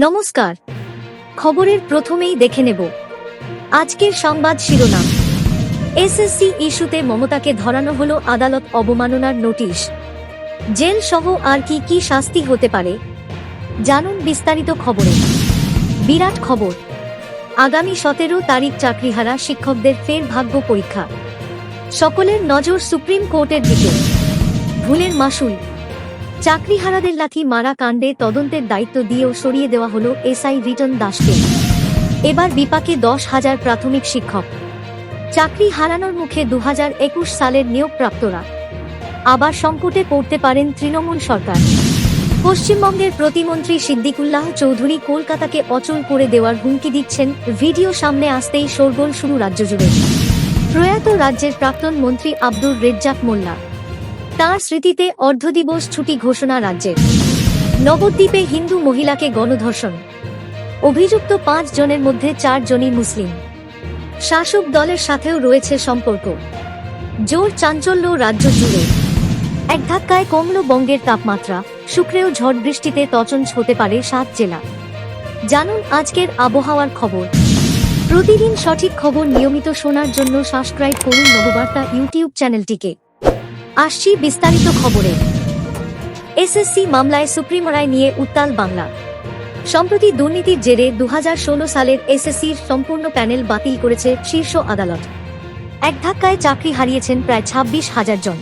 নমস্কার। খবরের প্রথমেই দেখে নেব আজকের সংবাদ শিরোনাম। এসএসসি ইস্যুতে মমতাকে ধরানো হলো আদালত অবমাননার নোটিশ। জেল সহ আর কি কি শাস্তি হতে পারে জানুন বিস্তারিত খবরে। বিরাট খবর, আগামী 17 তারিখ চাকরিহারা শিক্ষকদের ফের ভাগ্য পরীক্ষা। সকলের নজর সুপ্রিম কোর্টের দিকে। ভুলের মাসুল, চাকরিহারাদের লাথি মারা কাণ্ডে তদন্তের দায়িত্ব দিয়েও সরিয়ে দেওয়া হলো এসআই রিটন দাসকে। এবার বিপাকে 10,000 প্রাথমিক শিক্ষক। চাকরি হারানোর মুখে 2021 সালের নিয়োগপ্রাপ্তরা। আবার সংকটে পড়তে পারেন তৃণমূল সরকার। পশ্চিমবঙ্গের প্রতিমন্ত্রী সিদ্দিকুল্লাহ চৌধুরী কলকাতাকে অচল করে দেওয়ার হুমকি দিচ্ছেন। ভিডিও সামনে আসতেই শোরগোল শুরু রাজ্য জুড়ে। প্রয়াত রাজ্যের প্রাক্তন মন্ত্রী আব্দুর রেজ্জাক মোল্লা, তাঁর স্মৃতিতে অর্ধদিবস ছুটি ঘোষণা রাজ্যের। নবদ্বীপে হিন্দু মহিলাকে গণধর্ষণ, অভিযুক্ত 5 জনের মধ্যে 4 জনই মুসলিম। শাসক দলের সাথেও রয়েছে সম্পর্ক। জোর চাঞ্চল্য রাজ্য জুড়ে। এক ধাক্কায় কমল বঙ্গের তাপমাত্রা, শুক্রেও ঝড় বৃষ্টিতে তছনছ হতে পারে 7 জেলা। জানুন আজকের আবহাওয়ার খবর। প্রতিদিন সঠিক খবর নিয়মিত শোনার জন্য সাবস্ক্রাইব করুন নববার্তা ইউটিউব চ্যানেলটিকে। আসছি বিস্তারিত খবরে। এসএসসি মামলায় সুপ্রিম রায় নিয়ে উত্তাল বাংলা। সম্প্রতি দুর্নীতির জেরে 2016 সালের এসএসসির সম্পূর্ণ প্যানেল বাতিল করেছে শীর্ষ আদালত। এক ধাক্কায় চাকরি হারিয়েছেন প্রায় 26,000 জন।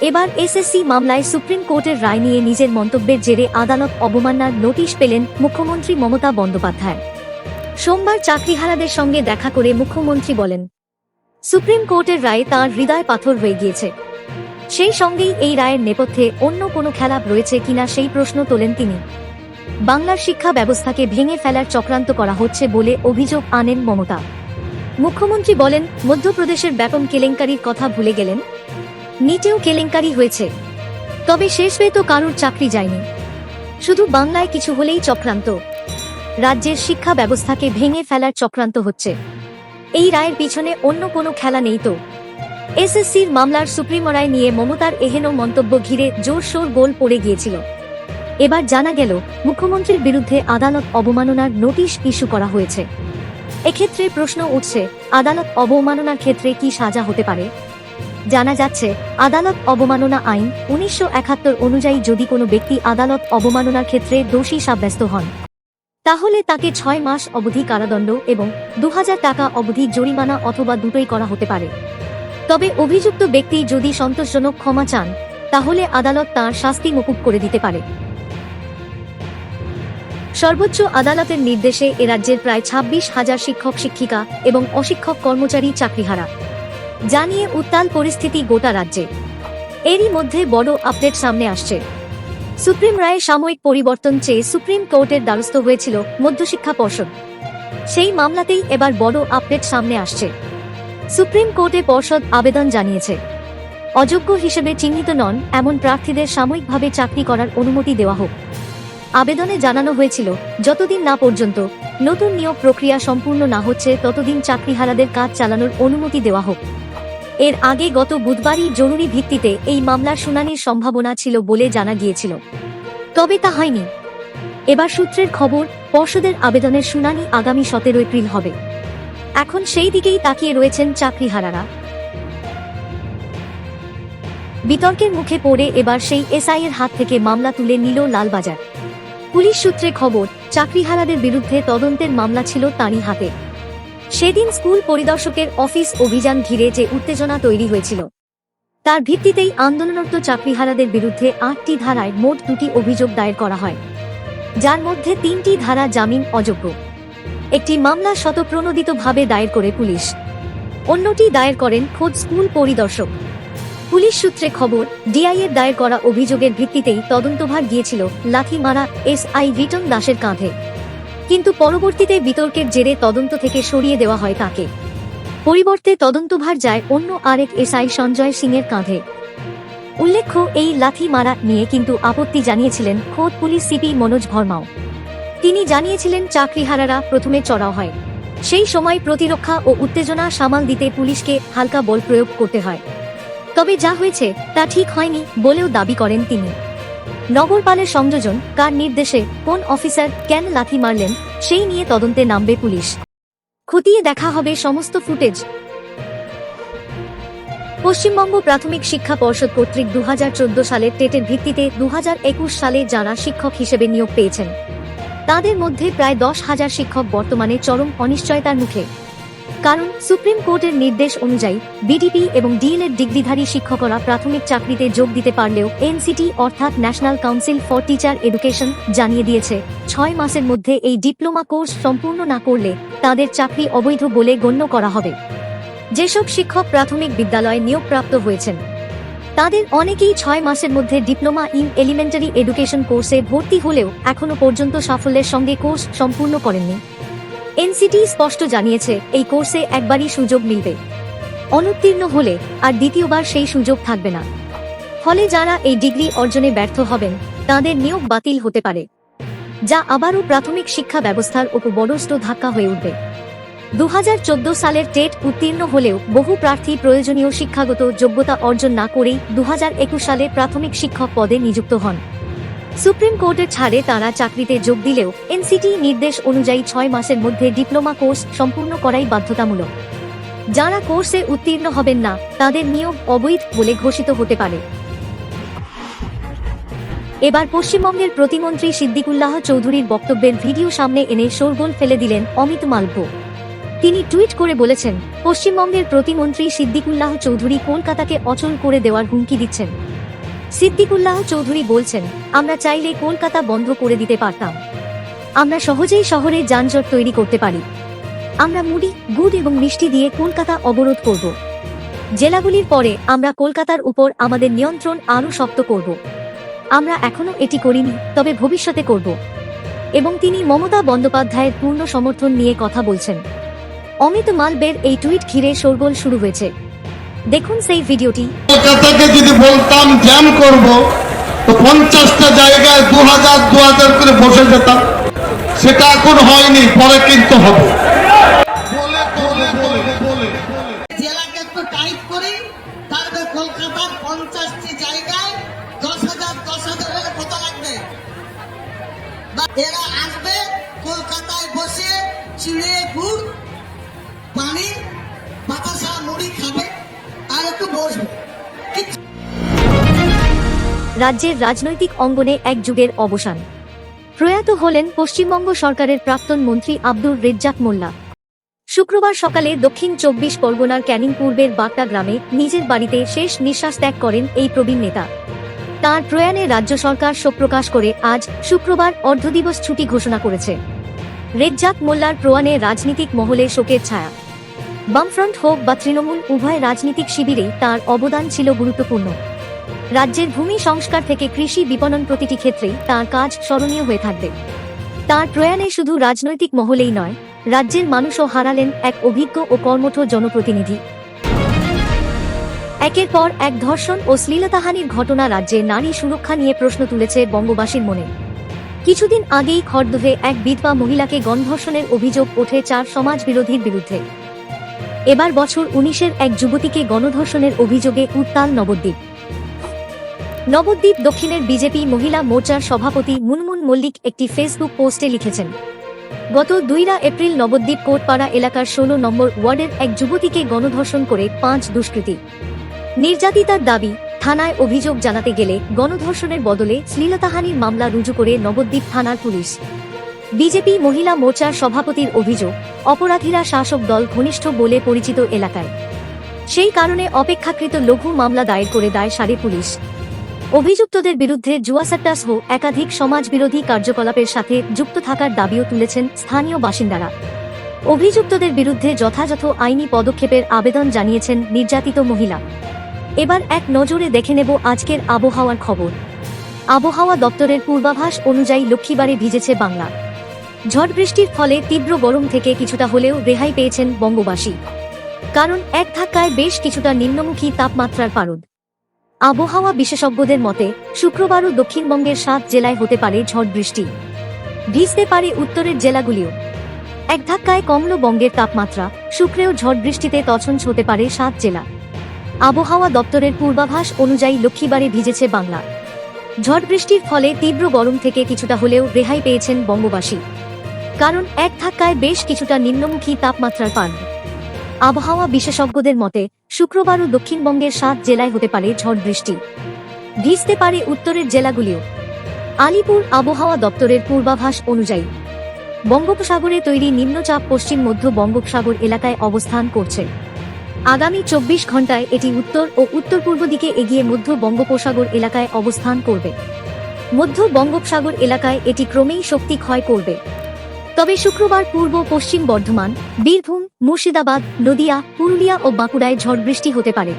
এবার এসএসসি মামলায় সুপ্রিম কোর্টের রায় নিয়ে নিজের মন্তব্যের জেরে আদালত অবমাননার নোটিশ পেলেন মুখ্যমন্ত্রী মমতা বন্দ্যোপাধ্যায়। সোমবার চাকরিহারাদের সঙ্গে দেখা করে মুখ্যমন্ত্রী বলেন, সুপ্রিম কোর্টের রায় তাঁর হৃদয় পাথর হয়ে গিয়েছে। সেই সঙ্গেই এই রায়ের নেপথ্যে অন্য কোনো খেলা রয়েছে কিনা সেই প্রশ্ন তোলেন তিনি। বাংলার শিক্ষা ব্যবস্থাকে ভেঙে ফেলার চক্রান্ত করা হচ্ছে বলে অভিযোগ আনেন মমতা। মুখ্যমন্ত্রী বলেন, মধ্যপ্রদেশের ব্যাপক কেলেঙ্কারির কথা ভুলে গেলেন? নিটেও কেলেঙ্কারি হয়েছে, তবে শেষ হয়ে তো কারুর চাকরি যায়নি। শুধু বাংলায় কিছু হলেই চক্রান্ত। রাজ্যের শিক্ষা ব্যবস্থাকে ভেঙে ফেলার চক্রান্ত হচ্ছে। এই রায়ের পিছনে অন্য কোনো খেলা নেই তো? এসএসসির মামলার সুপ্রিম রায় নিয়ে মমতার এহেন মন্তব্য ঘিরে জোরশোর গোল পড়ে গিয়েছিল। এবার জানা গেল মুখ্যমন্ত্রীর বিরুদ্ধে আদালত অবমাননার নোটিশ ইস্যু করা হয়েছে। এক্ষেত্রে প্রশ্ন উঠছে, আদালত অবমাননার ক্ষেত্রে কি সাজা হতে পারে? জানা যাচ্ছে, আদালত অবমাননা আইন 1971 অনুযায়ী যদি কোনো ব্যক্তি আদালত অবমাননার ক্ষেত্রে দোষী সাব্যস্ত হন, তাহলে তাকে 6 মাস অবধি কারাদণ্ড এবং 2,000 টাকা অবধি জরিমানা অথবা দুটোই করা হতে পারে। তবে অভিযুক্ত ব্যক্তি যদি সন্তোষজনক ক্ষমা চান, তাহলে আদালত তাঁর শাস্তি মকুব করে দিতে পারে। সর্বোচ্চ আদালতের নির্দেশে এ রাজ্যের প্রায় 26,000 শিক্ষক শিক্ষিকা এবং অশিক্ষক কর্মচারী চাকরিহারা। জানিয়ে উত্তাল পরিস্থিতি গোটা রাজ্যে। এরই মধ্যে বড় আপডেট সামনে আসছে। সুপ্রিম রায়ে সাময়িক পরিবর্তন চেয়ে সুপ্রিম কোর্টের দ্বারস্থ হয়েছিল মধ্যশিক্ষা পর্ষদ। সেই মামলাতেই এবার বড় আপডেট সামনে আসছে। সুপ্রিম কোর্টে পর্ষদ আবেদন জানিয়েছে, অযোগ্য হিসেবে চিহ্নিত নন এমন প্রার্থীদের সাময়িকভাবে চাকরি করার অনুমতি দেওয়া হোক। আবেদনে জানানো হয়েছিল, যতদিন না পর্যন্ত নতুন নিয়োগ প্রক্রিয়া সম্পূর্ণ না হচ্ছে ততদিন চাকরিহারাদের কাজ চালানোর অনুমতি দেওয়া হোক। এর আগে গত বুধবারই জরুরি ভিত্তিতে এই মামলার শুনানির সম্ভাবনা ছিল বলে জানা গিয়েছিল, তবে তা হয়নি। এবার সূত্রের খবর, পর্ষদের আবেদনের শুনানি আগামী 17 এপ্রিল হবে। এখন সেই দিকেই তাকিয়ে রয়েছেন চাকরিহারারা। বিতর্কের মুখে পড়ে এবার সেই এসআইয়ের হাত থেকে মামলা তুলে নিল লালবাজার। পুলিশ সূত্রে খবর, চাকরিহারাদের বিরুদ্ধে তদন্তের মামলা ছিল তাঁরই হাতে। সেদিন স্কুল পরিদর্শকের অফিস অভিযান ঘিরে যে উত্তেজনা তৈরি হয়েছিল, তার ভিত্তিতেই আন্দোলনরত চাকরিহারাদের বিরুদ্ধে 8টি ধারায় মোট 2টি অভিযোগ দায়ের করা হয়, যার মধ্যে 3টি ধারা জামিন অযোগ্য। একটি মামলা স্বতঃপ্রণোদিতভাবে দায়ের করে পুলিশ, অন্যটি দায়ের করেন খোদ স্কুল পরিদর্শক। পুলিশ সূত্রে খবর, ডিআইয়ের দায়ের করা অভিযোগের ভিত্তিতেই তদন্তভার গিয়েছিল লাথি মারা এসআই রিটন দাসের কাঁধে, কিন্তু পরবর্তীতে বিতর্কের জেরে তদন্ত থেকে সরিয়ে দেওয়া হয় তাকে। পরিবর্তে তদন্তভার যায় অন্য আরেক এসআই সঞ্জয় সিংয়ের কাঁধে। উল্লেখ্য, এই লাথি মারা নিয়ে কিন্তু আপত্তি জানিয়েছিলেন খোদ পুলিশ সিপি মনোজ ভার্মাও। তিনি জানিয়েছিলেন, চাকরিহারারা প্রথমে চড়াও হয়, সেই সময় প্রতিরক্ষা ও উত্তেজনা সামাল দিতে পুলিশকে হালকা বল প্রয়োগ করতে হয়। তবে যা হয়েছে তা ঠিক হয়নি বলেও দাবি করেন তিনি। নগরপালের সংযোজন, কার নির্দেশে, কোন অফিসার কেন লাথি মারলেন, সেই নিয়ে তদন্তে নামবে পুলিশ। খতিয়ে দেখা হবে সমস্ত ফুটেজ। পশ্চিমবঙ্গ প্রাথমিক শিক্ষা পর্ষদ কর্তৃক 2014 সালের টেটের ভিত্তিতে 2021 সালে যারা শিক্ষক হিসেবে নিয়োগ পেয়েছেন তাদের মধ্যে প্রায় 10,000 শিক্ষক বর্তমানে চরম অনিশ্চয়তার মুখে। কারণ সুপ্রিম কোর্টের নির্দেশ অনুযায়ী বিডিপি এবং ডিএলএড ডিগ্রিধারী শিক্ষকরা প্রাথমিক চাকরিতে যোগ দিতে পারলেও এনসিটি অর্থাৎ national council for teacher education জানিয়ে দিয়েছে 6 মাসের মধ্যে এই ডিপ্লোমা কোর্স সম্পূর্ণ না করলে তাদের চাকরি অবৈধ বলে গণ্য করা হবে। যেসব শিক্ষক প্রাথমিক বিদ্যালয়ে নিয়োগপ্রাপ্ত হয়েছেন তাদের অনেকেই 6 মাসের মধ্যে ডিপ্লোমা ইন এলিমেন্টারি এডুকেশন কোর্সে ভর্তি হলেও এখনো পর্যন্ত সাফল্যের সঙ্গে কোর্স সম্পূর্ণ করেননি। এনসিটি স্পষ্ট জানিয়েছে এই কোর্সে একবারই সুযোগ মিলবে, অনুত্তীর্ণ হলে আর দ্বিতীয়বার সেই সুযোগ থাকবে না। ফলে যারা এই ডিগ্রি অর্জনে ব্যর্থ হবেন তাদের নিয়োগ বাতিল হতে পারে, যা আবারও প্রাথমিক শিক্ষা ব্যবস্থার উপর বড়সড় ধাক্কা হয়ে উঠবে। 2014 সালের টেট উত্তীর্ণ হলেও বহু প্রার্থী প্রয়োজনীয় শিক্ষাগত যোগ্যতা অর্জন না করেই 2021 সালে প্রাথমিক শিক্ষক পদে নিযুক্ত হন। সুপ্রিম কোর্টের ছাড়ে তারা চাকরিতে যোগ দিলেও এনসিটি নির্দেশ অনুযায়ী 6 মাসের মধ্যে ডিপ্লোমা কোর্স সম্পূর্ণ করাই বাধ্যতামূলক। যারা কোর্সে উত্তীর্ণ হবেন না তাদের নিয়োগ অবৈধ বলে ঘোষিত হতে পারে। এবার পশ্চিমবঙ্গের প্রতিমন্ত্রী সিদ্দিকুল্লাহ চৌধুরীর বক্তব্যের ভিডিও সামনে এনে শোরগোল ফেলে দিলেন অমিত মালভো। তিনি টুইট করে বলেছেন, পশ্চিমবঙ্গের প্রতিমন্ত্রী সিদ্দিকুল্লাহ চৌধুরী কলকাতাকে অচল করে দেওয়ার হুমকি দিচ্ছেন। সিদ্দিকুল্লাহ চৌধুরী বলছেন, আমরা চাইলে কলকাতা বন্ধ করে দিতে পারতাম। আমরা সহজেই শহরে যানজট তৈরি করতে পারি। আমরা মুড়ি, গুড় এবং মিষ্টি দিয়ে কলকাতা অবরোধ করব। জেলাগুলির পরে আমরা কলকাতার উপর আমাদের নিয়ন্ত্রণ আরও শক্ত করব। আমরা এখনো এটি করিনি, তবে ভবিষ্যতে করব। এবং তিনি মমতা বন্দ্যোপাধ্যায়ের পূর্ণ সমর্থন নিয়ে কথা বলছেন। অমিত মালবের এই টুইট ঘিরে শোরগোল শুরু হয়েছে। দেখুন সেই ভিডিওটি। কলকাতাকে যদি বলতাম জ্যাম করব তো 50টা জায়গায় 2000 করে বসে যেতাম, সেটা এখন হয়নি, পরে কিন্তু হবে। জেলাকে একটু টাইট করি, তারপরে কলকাতার 50টি জায়গায় 10,000 কত লাগবে? এরা আসবে কলকাতায় বসে চিড়ে, গুড়, পানি, বাতাসা, মুড়ি খাবে আর একটু বসবে। রাজ্যের রাজনৈতিক অঙ্গনে এক যুগের অবসান। প্রয়াত হলেন পশ্চিমবঙ্গ সরকারের প্রাক্তন মন্ত্রী আব্দুর রেজ্জাক মোল্লা। শুক্রবার সকালে দক্ষিণ 24 পরগনার ক্যানিং পূর্বের বাগটা গ্রামে নিজের বাড়িতে শেষ নিঃশ্বাস ত্যাগ করেন এই প্রবীণ নেতা। তাঁর প্রয়াণে রাজ্য সরকার শোক প্রকাশ করে আজ শুক্রবার অর্ধদিবস ছুটি ঘোষণা করেছে। রেজ্জাক মোল্লার প্রয়াণে রাজনীতিক মহলে শোকের ছায়া। বামফ্রন্ট হোক বা তৃণমূল, উভয় রাজনীতিক শিবিরেই তাঁর অবদান ছিল গুরুত্বপূর্ণ। রাজ্যের ভূমি সংস্কার থেকে কৃষি বিপণন প্রতিটি ক্ষেত্রেই তাঁর কাজ স্মরণীয় হয়ে থাকবে। তাঁর প্রয়াণে শুধু রাজনৈতিক মহলেই নয়, রাজ্যের মানুষও হারালেন এক অভিজ্ঞ ও কর্মঠ জনপ্রতিনিধি। একের পর এক ধর্ষণ ও শ্লীলতাহানির ঘটনা রাজ্যে নারী সুরক্ষা নিয়ে প্রশ্ন তুলেছে বঙ্গবাসীর মনে। কিছুদিন আগেই খড়দহে এক বিধবা মহিলাকে গণধর্ষণের অভিযোগ ওঠে 4 সমাজবিরোধীর বিরুদ্ধে। এবার বছর 19-এর এক যুবতীকে গণধর্ষণের অভিযোগে উত্তাল নবদ্বীপ। নবদ্বীপ দক্ষিণের বিজেপি মহিলা মোর্চার সভাপতি মুনমুন মল্লিক একটি ফেসবুক পোস্টে লিখেছেন, গত 2 এপ্রিল নবদ্বীপ কোটপাড়া এলাকার 16 নম্বর ওয়ার্ডের এক যুবতীকে গণধর্ষণ করে 5 দুষ্কৃতী। নির্যাতিতার দাবি, থানায় অভিযোগ জানাতে গেলে গণধর্ষণের বদলে শ্লীলতাহানির মামলা রুজু করে নবদ্বীপ থানার পুলিশ। বিজেপি মহিলা মোর্চার সভাপতির অভিযোগ, অপরাধীরা শাসক দল ঘনিষ্ঠ বলে পরিচিত এলাকায়। সেই কারণে অপেক্ষাকৃত লঘু মামলা দায়ের করে দায় সারে পুলিশ। অভিযুক্তদের বিরুদ্ধে জুয়াসাট্টা সহ একাধিক সমাজবিরোধী কার্যকলাপের সাথে যুক্ত থাকার দাবিও তুলেছেন স্থানীয় বাসিন্দারা। অভিযুক্তদের বিরুদ্ধে যথাযথ আইনি পদক্ষেপের আবেদন জানিয়েছেন নির্যাতিত মহিলা। এবার এক নজরে দেখে নেব আজকের আবহাওয়ার খবর। আবহাওয়া দপ্তরের পূর্বাভাস অনুযায়ী লক্ষ্মীবারে ভিজেছে বাংলা। ঝড় বৃষ্টির ফলে তীব্র গরম থেকে কিছুটা হলেও রেহাই পেয়েছেন বঙ্গবাসী। কারণ এক ধাক্কায় বেশ কিছুটা নিম্নমুখী তাপমাত্রার পারদ। আবহাওয়া বিশেষজ্ঞদের মতে শুক্রবারও দক্ষিণবঙ্গের 7 জেলায় হতে পারে ঝড় বৃষ্টি। ভিজতে পারে উত্তরের জেলাগুলিও। এক ধাক্কায় কমল বঙ্গের তাপমাত্রা, শুক্রেও ঝড় বৃষ্টিতে তছনছ হতে পারে 7 জেলা। আবহাওয়া দপ্তরের পূর্বাভাস অনুযায়ী লক্ষ্মীবারে ভিজেছে বাংলা। ঝড় বৃষ্টির ফলে তীব্র গরম থেকে কিছুটা হলেও রেহাই পেয়েছেন বঙ্গবাসী, কারণ এক ধাক্কায় বেশ কিছুটা নিম্নমুখী তাপমাত্রার পান। আবহাওয়া বিশেষজ্ঞদের মতে শুক্রবারও দক্ষিণবঙ্গের 7 জেলায় হতে পারে ঝড় বৃষ্টি, ভিজতে পারে উত্তরের জেলাগুলিও। আলিপুর আবহাওয়া দপ্তরের পূর্বাভাস অনুযায়ী বঙ্গোপসাগরে তৈরি নিম্নচাপ পশ্চিম মধ্য বঙ্গোপসাগর এলাকায় অবস্থান করছে। আগামী 24 ঘন্টায় এটি উত্তর ও উত্তর পূর্ব দিকে এগিয়ে মধ্য বঙ্গোপসাগর এলাকায় অবস্থান করবে। মধ্য বঙ্গোপসাগর এলাকায় এটি ক্রমেই শক্তি ক্ষয় করবে। তবে শুক্রবার পূর্ব পশ্চিম বর্ধমান, বীরভূম, মুর্শিদাবাদ, নদিয়া, পুরুলিয়া ও বাঁকুড়ায় ঝড় বৃষ্টি হতে পারে।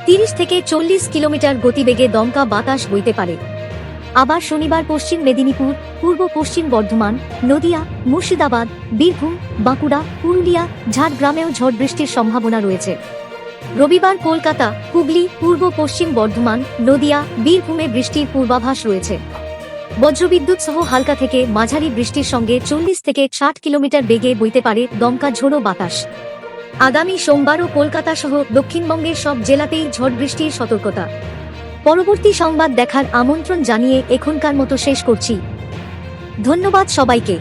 30 থেকে 40 কিলোমিটার গতিবেগে দমকা বাতাস বইতে পারে। আবার শনিবার পশ্চিম মেদিনীপুর, পূর্ব পশ্চিম বর্ধমান, নদিয়া, মুর্শিদাবাদ, বীরভূম, বাঁকুড়া, পুরুলিয়া, ঝাড়গ্রামেও ঝড় বৃষ্টির সম্ভাবনা রয়েছে। রবিবার কলকাতা, হুগলি, পূর্ব পশ্চিম বর্ধমান, নদিয়া, বীরভূমে বৃষ্টির পূর্বাভাস রয়েছে। বজ্রবিদ্যুৎ সহ হালকা থেকে মাঝারি বৃষ্টির সঙ্গে 40 থেকে 60 কিলোমিটার বেগে বইতে পারে দমকা ঝোড়ো বাতাস। আগামী সোমবারও কলকাতা সহ দক্ষিণবঙ্গের সব জেলাতেই ঝড় বৃষ্টির সতর্কতা। পরবর্তী সংবাদ দেখার আমন্ত্রণ জানিয়ে এখনকার মতো শেষ করছি। ধন্যবাদ সবাইকে।